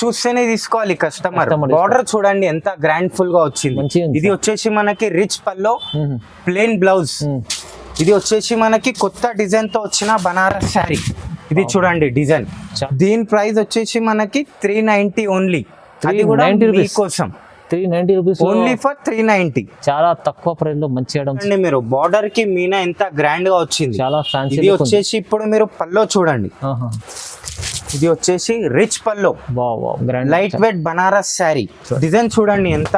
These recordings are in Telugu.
చూస్తేనే తీసుకోవాలి కస్టమర్. Customer బార్డర్ చూడండి ఎంత గ్రాండ్ ఫుల్ గా వచ్చింది. మంచిగా ఉంది ఇది వచ్చేసి మనకి రిచ్ పల్లో, ప్లెయిన్ బ్లౌజ్. ఇది వచ్చేసి మనకి కొత్త డిజైన్ తో వచ్చిన బనారస్ శారీ. ఇది చూడండి డిజైన్. దీని ప్రైస్ వచ్చేసి మనకి 390 ఓన్లీ. అది కూడా 390 rupees. మీకోసం 390 రూపీస్ ఓన్లీ ఫర్ 390. చాలా తక్కువ ప్రైస్ లో మంచి ఐటమ్స్. చూడండి మీరు బార్డర్ కి మీనా ఎంత గ్రాండ్ గా వచ్చింది. చాలా ఫ్యాన్సీ. ఇది వచ్చేసి ఇప్పుడు మీరు పల్లో చూడండి. ఇది వచ్చేసి rich pallu, light weight Banaras sari. Design చూడండి ఎంత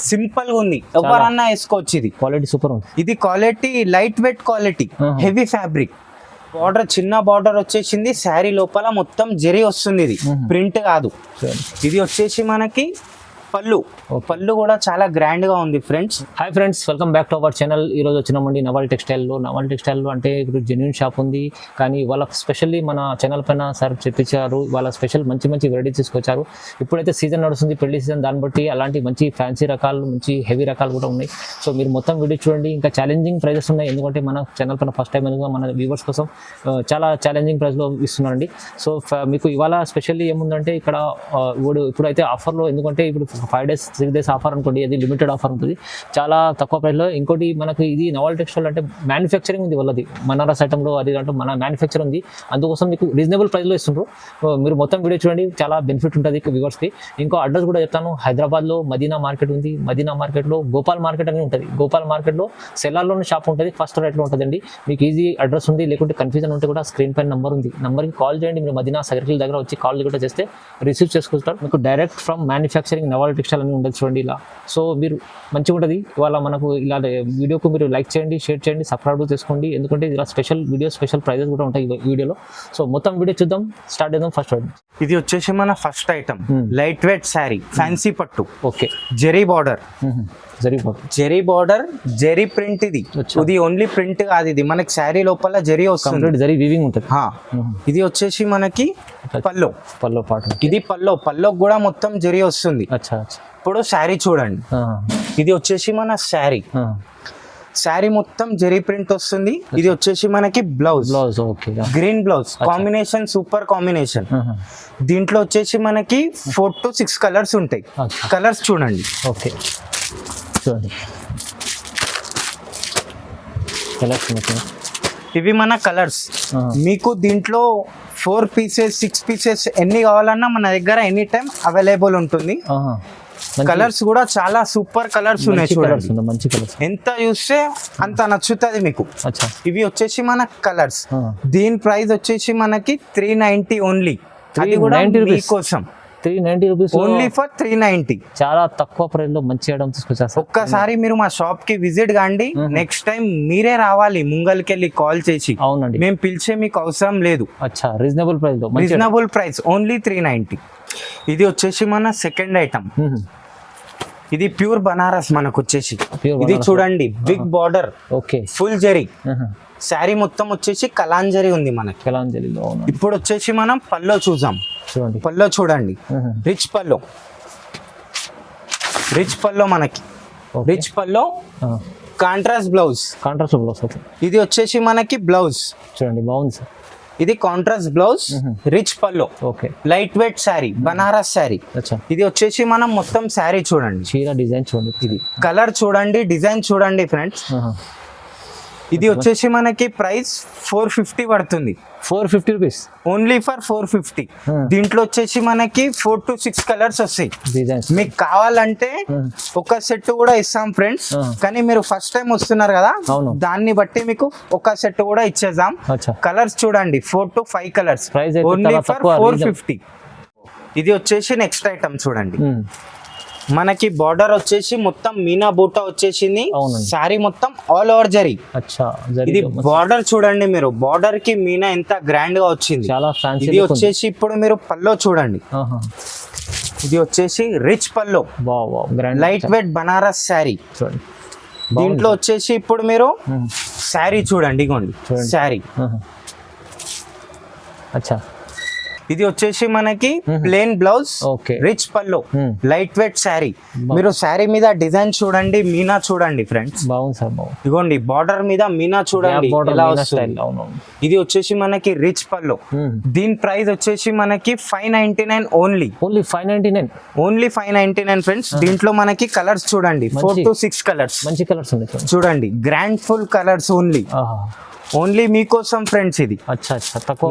సింపుల్ గా ఉంది, ఎవరన్నా వేసుకోవచ్చు. ఇది క్వాలిటీ సూపర్ ఉంది. ఇది quality light weight quality, heavy fabric. Border చిన్న బార్డర్ వచ్చేసింది. శారీ లోపల మొత్తం జరీ వస్తుంది. ఇది ప్రింట్ కాదు. ఇది వచ్చేసి మనకి పళ్ళు. పళ్ళు కూడా చాలా గ్రాండ్ గా ఉంది friends. Hi friends, welcome back to our channel. ఈ రోజు వచ్చినామండి నవల్ టెక్స్టైల్లో. నవల్ టెక్స్టైల్లో అంటే ఇప్పుడు జెన్యూన్ షాప్ ఉంది, కానీ వాళ్ళ స్పెషల్లీ మన ఛానల్ పైన సార్ చెప్పించారు. వాళ్ళ స్పెషల్ మంచి మంచి వెరైటీస్ తీసుకొచ్చారు. ఇప్పుడైతే సీజన్ నడుస్తుంది, పెళ్లి సీజన్. దాన్ని బట్టి అలాంటి మంచి ఫ్యాన్సీ రకాలు, మంచి హెవీ రకాలు కూడా ఉన్నాయి. సో మీరు మొత్తం వీడియో చూడండి. ఇంకా ఛాలెంజింగ్ ప్రైజెస్ ఉన్నాయి, ఎందుకంటే మన ఛానల్ పైన ఫస్ట్ టైం ఎందుకు మన వ్యూవర్స్ కోసం చాలా ఛాలెంజింగ్ ప్రైస్లో ఇస్తున్నారండి. సో మీకు ఇవాళ స్పెషల్లీ ఏముందంటే ఇక్కడ ఇప్పుడైతే ఆఫర్లో, ఎందుకంటే ఇప్పుడు 5 days 6 days ఆఫర్ అనుకోండి, అది లిమిటెడ్ ఆఫర్ ఉంటుంది చాలా తక్కువ ప్రైస్లో. ఇంకోటి మనకి ఇది నవల్ టెక్స్టైల్ అంటే మ్యానుఫ్యాక్చరింగ్ ఉంది వాళ్ళది, బనారస్ ఐటంలో. అది అంటే మన మ్యానుఫ్యాక్చర్ ఉంది, అందుకోసం మీకు రీజనబుల్ ప్రైస్లో ఇస్తుండ్రు. మీరు మొత్తం వీడియో చూడండి, చాలా బెనిఫిట్ ఉంటుంది వ్యూవర్స్కి. ఇంకో అడ్రస్ కూడా చెప్తాను. హైదరాబాద్లో మదీనా మార్కెట్ ఉంది. మదీనా మార్కెట్లో గోపాల్ మార్కెట్ అని ఉంటుంది. గోపాల్ మార్కెట్లో సెల్లార్లోని షాప్ ఉంటుంది, ఫస్ట్ రైట్లో ఉంటుందండి. మీకు ఈజీ అడ్రస్ ఉంది. లేకుంటే కన్ఫ్యూజన్ ఉంటే కూడా స్క్రీన్ పైన నెంబర్ ఉంది, నెంబర్కి కాల్ చేయండి. మీరు మదీనా సర్కిల్ దగ్గర వచ్చి కాల్ కూడా చేస్తే రిసీవ్ చేసుకుంటారు. మీకు direct from manufacturing Naval Textile అని ఉండదు చూడండి ఇలా. సో మీరు మంచిగా ఉంటుంది. ఇవాళ మనకు ఇలా వీడియోకు మీరు లైక్ చేయండి, షేర్ చేయండి, సబ్స్క్రైబ్ చేసుకోండి, ఎందుకంటే ఇలా స్పెషల్ వీడియో, స్పెషల్ ప్రైజెస్ కూడా ఉంటాయి ఈ వీడియోలో. సో మొత్తం వీడియో చూద్దాం, స్టార్ట్ చేద్దాం. ఫస్ట్ ఇది వచ్చేసి మన first item, light weight sari, fancy పట్టు. Okay, zari border, zari border, zari print. ఇది ఓన్లీ ప్రింట్ కాదు, ఇది మనకి శారీ లోపల జెరీ వస్తుంది, జరీ వీవింగ్ ఉంటుంది. ఇది వచ్చేసి మనకి పల్లో పాటు. ఇది పల్లో కూడా మొత్తం జెరీ వస్తుంది. ఇప్పుడు శారీ చూడండి. ఇది వచ్చేసి మన శారీ మొత్తం జెరీ ప్రింట్ వస్తుంది. ఇది వచ్చేసి మనకి blouse, green blouse combination, super combination. దీంట్లో వచ్చేసి మనకి 4 to 6 కలర్స్ ఉంటాయి. కలర్స్ చూడండి. ఓకే, చూడండి ఇవి మన కలర్స్. మీకు దీంట్లో 4 pieces 6 pieces ఎన్ని కావాలన్నా మన దగ్గర ఎనీ టైం అవైలబుల్ ఉంటుంది. కలర్స్ కూడా చాలా సూపర్ కలర్స్ ఉన్నాయి చూడండి. మంచి కలర్స్, ఎంత చూస్తే అంత నచ్చుతుంది మీకు. ఇవి వచ్చేసి మన కలర్స్. దీని ప్రైస్ వచ్చేసి మనకి 390 ఓన్లీ. అది కూడా మీకోసం 390 రూపీస్ ఓన్లీ ఫర్ 390. చాలా తక్కువ ప్రైస్ లో మంచి ఐటమ్ తీసుకొచ్చారు. ఒక్కసారి మీరు మా షాప్ కి విజిట్ కాండి. నెక్స్ట్ టైం మీరే రావాలి ముంగల్కి వెళ్ళి కాల్ చేసి. అవునండి, మేము పిలిచే మీకు అవసరం లేదు. రీజనబుల్ ప్రైస్ లో, రీజనబుల్ ప్రైస్ ఓన్లీ 390. ఇది వచ్చేసి మన సెకండ్ ఐటమ్. ఇది ప్యూర్ బనారస్ మనకు వచ్చేసి. ఇది చూడండి, big border, okay, full zari. Sari మొత్తం వచ్చేసి కలాంజరీ ఉంది మనకి. కలాంజరీలో ఇప్పుడు వచ్చేసి మనం పల్లో చూద్దాం. పల్లో చూడండి, రిచ్ పల్లో మనకి. Rich pallu, contrast blouse. ఇది వచ్చేసి మనకి బ్లౌజ్ చూడండి, బాగుంది సార్. ఇది contrast blouse, rich pallu, okay, light weight sari, Banaras sari. ఇది వచ్చేసి మనం మొత్తం శారీ చూడండి, చీర డిజైన్ చూడండి, ఇది కలర్ చూడండి, డిజైన్ చూడండి ఫ్రెండ్స్. ఇది వచ్చేసి మనకి ప్రైస్ 450 పడుతుంది. 450 రూపీస్ ఓన్లీ ఫర్ 450. దీంట్లో వచ్చేసి మనకి 4 to 6 కలర్స్ వస్తాయి. మీకు కావాలంటే ఒక సెట్ కూడా ఇస్తాం ఫ్రెండ్స్, కానీ మీరు ఫస్ట్ టైం వస్తున్నారు కదా, దాన్ని బట్టి మీకు ఒక సెట్ కూడా ఇచ్చేద్దాం. కలర్స్ చూడండి, 4 to 5 కలర్స్, ఓన్లీ ఫర్ 450. ఇది వచ్చేసి నెక్స్ట్ ఐటమ్ చూడండి. మనకి బార్డర్ వచ్చేసి మొత్తం మీనా బూటా వచ్చేసింది. శారీ మొత్తం ఆల్ ఓవర్ జరీ. ఇది బార్డర్ చూడండి మీరు, బార్డర్ కి మీనా ఎంత గ్రాండ్ గా వచ్చింది. ఇది వచ్చేసి ఇప్పుడు మీరు పల్లో చూడండి. ఇది వచ్చేసి rich pallu, light weight Banaras sari. దీంట్లో వచ్చేసి ఇప్పుడు మీరు శారీ చూడండి, ఇగోండి శారీ. ఇది వచ్చేసి మనకి plain blouse, okay rich pallu, light weight sari. మీరు శారీ మీద డిజైన్ చూడండి, మీనా చూడండి ఫ్రెండ్స్. బాగుంది సార్, బాగుంది. ఇగోండి బార్డర్ మీద మీనా చూడండి ఎలా వస్తుంది. ఇది వచ్చేసి మనకి రిచ్ పల్లో. దీని ప్రైస్ వచ్చేసి మనకి 599 ఓన్లీ. ఓన్లీ 599. Only 599 friends. దీంట్లో మనకి కలర్స్ చూడండి, 4 to 6 కలర్స్. మంచి కలర్స్ ఉన్నాయి చూడండి, grand full colours only. Only మీకోసం ఫ్రెండ్స్ ఇది.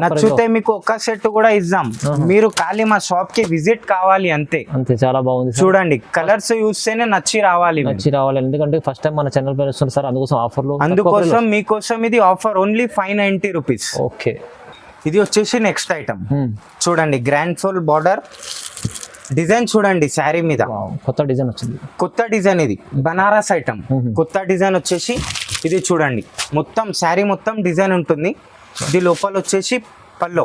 నచ్చితే మీకు ఒక సెట్ కూడా ఇద్దాం. మీరు ఖాళీ మా షాప్ కి విజిట్ కావాలి అంతే. అంతే, చాలా బాగుంది. చూడండి కలర్స్ చూస్తేనే నచ్చి రావాలి. ఎందుకంటే ఫస్ట్ టైం మన ఛానల్ పైన వస్తుంది సార్, అందుకోసం ఆఫర్లు. అందుకోసం మీకోసం ఇది ఆఫర్ ఓన్లీ 590 రూపీస్. ఓకే. ఇది వచ్చేసి నెక్స్ట్ ఐటమ్ చూడండి, గ్రాండ్ ఫుల్ బార్డర్ డిజైన్ చూడండి శారీ మీద. కొత్త డిజైన్ వచ్చింది, కొత్త డిజైన్. ఇది బనారస్ ఐటమ్, కొత్త డిజైన్ వచ్చేసి ఇది చూడండి. మొత్తం శారీ మొత్తం డిజైన్ ఉంటుంది. ఇది లోపల వచ్చేసి పల్లో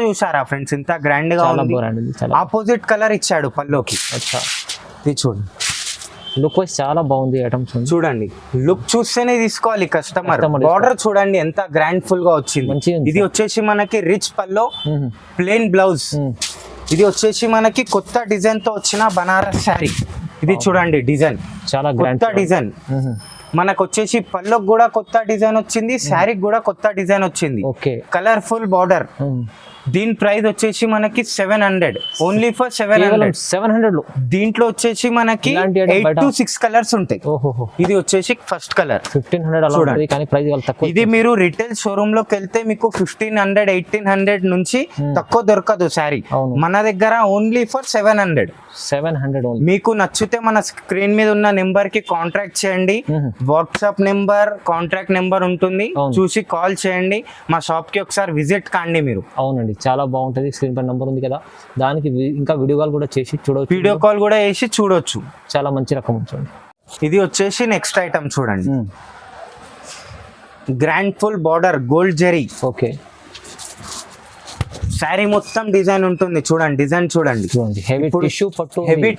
చూసారా ఫ్రెండ్స్, ఇంత గ్రాండ్ గా ఉంది. ఆపోజిట్ కలర్ ఇచ్చాడు పల్లోకి. ఇది చూడండి, లుక్ వైస్ చాలా బాగుంది ఐటమ్స్. చూడండి, లుక్ చూస్తేనే తీసుకోవాలి కస్టమర్. బార్డర్ చూడండి ఎంత గ్రాండ్ ఫుల్ గా వచ్చింది. ఇది వచ్చేసి మనకి రిచ్ పల్లో, ప్లెయిన్ బ్లౌజ్. ఇది వచ్చేసి మనకి కొత్త డిజైన్ తో వచ్చిన బనారస్ శారీ. ఇది చూడండి డిజైన్ చాలా కొత్త డిజైన్. మనకు వచ్చేసి పల్లోకి కూడా కొత్త డిజైన్ వచ్చింది, శారీకి కూడా కొత్త డిజైన్ వచ్చింది. Colourful border. దీని ప్రైస్ వచ్చేసి మనకి 700 ఓన్లీ ఫర్ 700. దీంట్లో వచ్చేసి మనకి 8 to 6 కలర్స్ ఉంటాయి. ఇది వచ్చేసి ఫస్ట్ కలర్ 1500. ఇది మీరు రిటైల్ షోరూమ్ లోకి వెళ్తే మీకు 1500 1800 నుంచి తక్కువ దొరకదు శారీ. మన దగ్గర ఓన్లీ ఫర్ 700. మీకు నచ్చితే మన స్క్రీన్ మీద ఉన్న నెంబర్ కి కాంటాక్ట్ చేయండి. వాట్సాప్ నెంబర్, కాంటాక్ట్ నెంబర్ ఉంటుంది, చూసి కాల్ చేయండి. మా షాప్ కి ఒకసారి విజిట్ కాండి మీరు. అవునండి, చాలా బాగుంటది. స్క్రీన్ పై నంబర్ ఉంది కదా, దానికి ఇంకా వీడియో కాల్ కూడా చేసి చూడవచ్చు. వీడియో కాల్ కూడా చేసి చూడొచ్చు. చాలా మంచి రకం చూడండి. ఇది వచ్చేసి నెక్స్ట్ ఐటమ్ చూడండి, grand full border gold zari. Okay. Sari మొత్తం డిజైన్ ఉంటుంది. చూడండి డిజైన్ చూడండి, హెవీ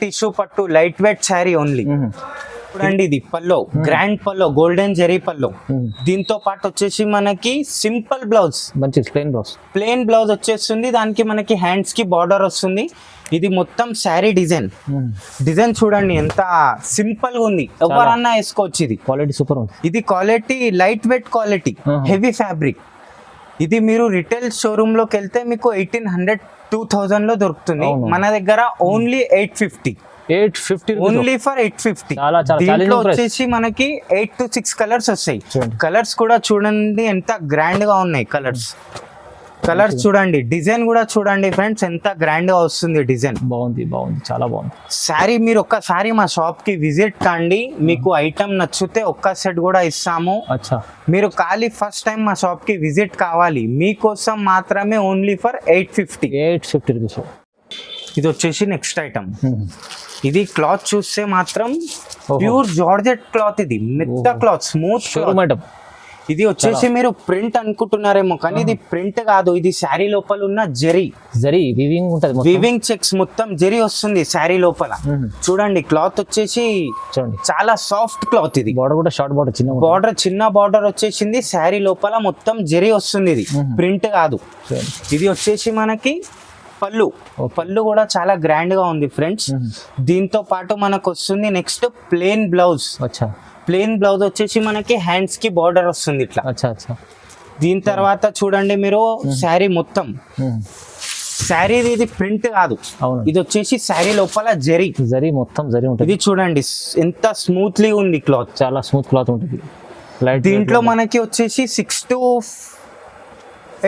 టిష్యూ పట్టు లైట్ వెయిట్ శారీ ఓన్లీ. చూడండి ఇది పల్లో, గ్రాండ్ పల్లో, గోల్డెన్ జరీ పల్లో. దీంతో పాటు వచ్చేసి మనకి సింపుల్ బ్లౌజ్, మంచి ప్లెయిన్ బ్లౌజ్ వచ్చేస్తుంది. దానికి మనకి హ్యాండ్స్ కి బార్డర్ వస్తుంది. ఇది మొత్తం శారీ డిజైన్ చూడండి ఎంత సింపుల్ గా ఉంది, ఎవరన్నా వేసుకోవచ్చు. ఇది క్వాలిటీ సూపర్ ఉంది. ఇది quality light weight quality, heavy fabric. ఇది మీరు రిటైల్ షోరూమ్ లోకి వెళ్తే మీకు 1800 2000 లో దొరుకుతుంది. మన దగ్గర ఓన్లీ 850 ఓన్లీ ఫర్ 850. దీంట్లో వచ్చేసి మనకి 8 to 6 కలర్స్ వస్తాయి. కలర్స్ కూడా చూడండి ఎంత గ్రాండ్ గా ఉన్నాయి. కలర్స్ చూడండి, డిజైన్ కూడా చూడండి ఫ్రెండ్స్ ఎంత గ్రాండ్ గా వస్తుంది. డిజైన్ బాగుంది, చాలా బాగుంది. శారీ మీరు ఒక్కసారి మా షాప్ కి విజిట్ కాండి. మీకు ఐటమ్ నచ్చితే ఒక్క సెట్ కూడా ఇస్తాము. మీరు ఖాళీ ఫస్ట్ టైం మా షాప్ కి విజిట్ కావాలి, మీకోసం మాత్రమే ఓన్లీ ఫర్ 850 రూపీస్. ఇది వచ్చేసి నెక్స్ట్ ఐటమ్. ఇది క్లాత్ చూస్తే మాత్రం ప్యూర్ జార్జెట్ క్లాత్. ఇది మెత్త క్లాత్, స్మూత్ ఐటమ్. ఇది వచ్చేసి మీరు ప్రింట్ అనుకుంటున్నారేమో, కానీ ఇది ప్రింట్ కాదు. ఇది శారీ లోపల ఉన్న జరీ వీవింగ్ ఉంటది, వీవింగ్ చెక్స్ మొత్తం జరీ వస్తుంది శారీ లోపల. చూడండి క్లాత్ వచ్చేసి చాలా సాఫ్ట్ క్లాత్. ఇది బార్డర్ కూడా షార్ట్ బార్డర్, చిన్న బార్డర్ వచ్చేసింది. శారీ లోపల మొత్తం జరీ వస్తుంది. ఇది ప్రింట్ కాదు. ఇది వచ్చేసి మనకి పళ్ళు కూడా చాలా గ్రాండ్ గా ఉంది ఫ్రెండ్స్. దీంతో పాటు మనకు వస్తుంది నెక్స్ట్ ప్లెయిన్ బ్లౌజ్. వచ్చేసి మనకి హ్యాండ్స్ కి బార్డర్ వస్తుంది ఇట్లా. దీని తర్వాత చూడండి మీరు శారీ మొత్తం, శారీ ఇది ప్రింట్ కాదు, ఇది వచ్చేసి శారీ లోపల జరీ మొత్తం ఉంటుంది. ఇది చూడండి ఎంత స్మూత్లీ ఉంది క్లాత్, చాలా స్మూత్ క్లాత్ ఉంటుంది. దీంట్లో మనకి వచ్చేసి 6 to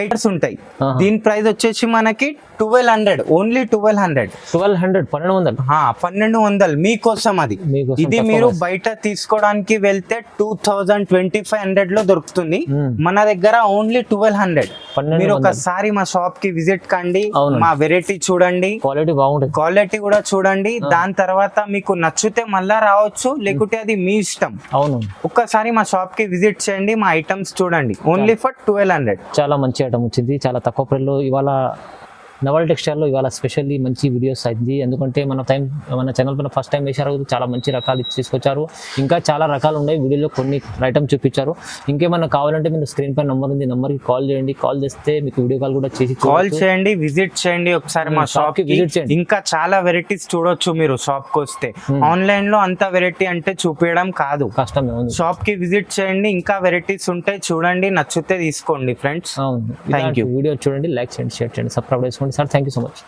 8 ఉంటాయి. దీని ప్రైస్ వచ్చేసి మనకి 1200 ఓన్లీ 1200 మీకోసం. అది ఇది మీరు బయట తీసుకోవడానికి వెళ్తే 2000-2500 లో దొరుకుతుంది. మన దగ్గర ఓన్లీ 1200. మీరు ఒకసారి మా షాప్ కి విజిట్ కండి, మా వెరైటీ చూడండి, క్వాలిటీ కూడా చూడండి. దాని తర్వాత మీకు నచ్చితే మళ్ళా రావచ్చు, లేకుంటే అది మీ ఇష్టం. ఒక్కసారి మా షాప్ కి విజిట్ చేయండి, మా ఐటమ్స్ చూడండి. Only for 1200. చాలా మంచి ఐటమ్ వచ్చింది, చాలా తక్కువ ప్రైస్ లో. ఇవాళ నవల్ టెక్స్టైల్లో ఇవాళ స్పెషల్లీ మంచి వీడియోస్ అయింది, ఎందుకంటే మన ఛానల్ పైన ఫస్ట్ టైం వేశారు, చాలా మంచి రకాలు తీసుకొచ్చారు. ఇంకా చాలా రకాలు ఉన్నాయి, వీడియోలో కొన్ని ఐటమ్ చూపించారు. ఇంకేమన్నా కావాలంటే మీరు స్క్రీన్ పైన నంబర్ ఉంది, నంబర్కి కాల్ చేయండి. కాల్ చేస్తే మీకు వీడియో కాల్ కూడా చేసి కాల్ చేయండి, విజిట్ చేయండి ఒకసారి మా షాప్ కి విజిట్ చేయండి. ఇంకా చాలా వెరైటీస్ చూడొచ్చు మీరు షాప్ కి వస్తే. ఆన్లైన్ లో అంత వెరైటీ అంటే చూపించడం కాదు, కష్టమే ఉంది. షాప్ కి విజిట్ చేయండి, ఇంకా వెరైటీస్ ఉంటాయి, చూడండి, నచ్చితే తీసుకోండి ఫ్రెండ్స్. అవును, వీడియో చూడండి, లైక్ చేయండి, షేర్ చేయండి, సబ్స్క్రైబ్ చేసుకోండి sir. Thank you so much.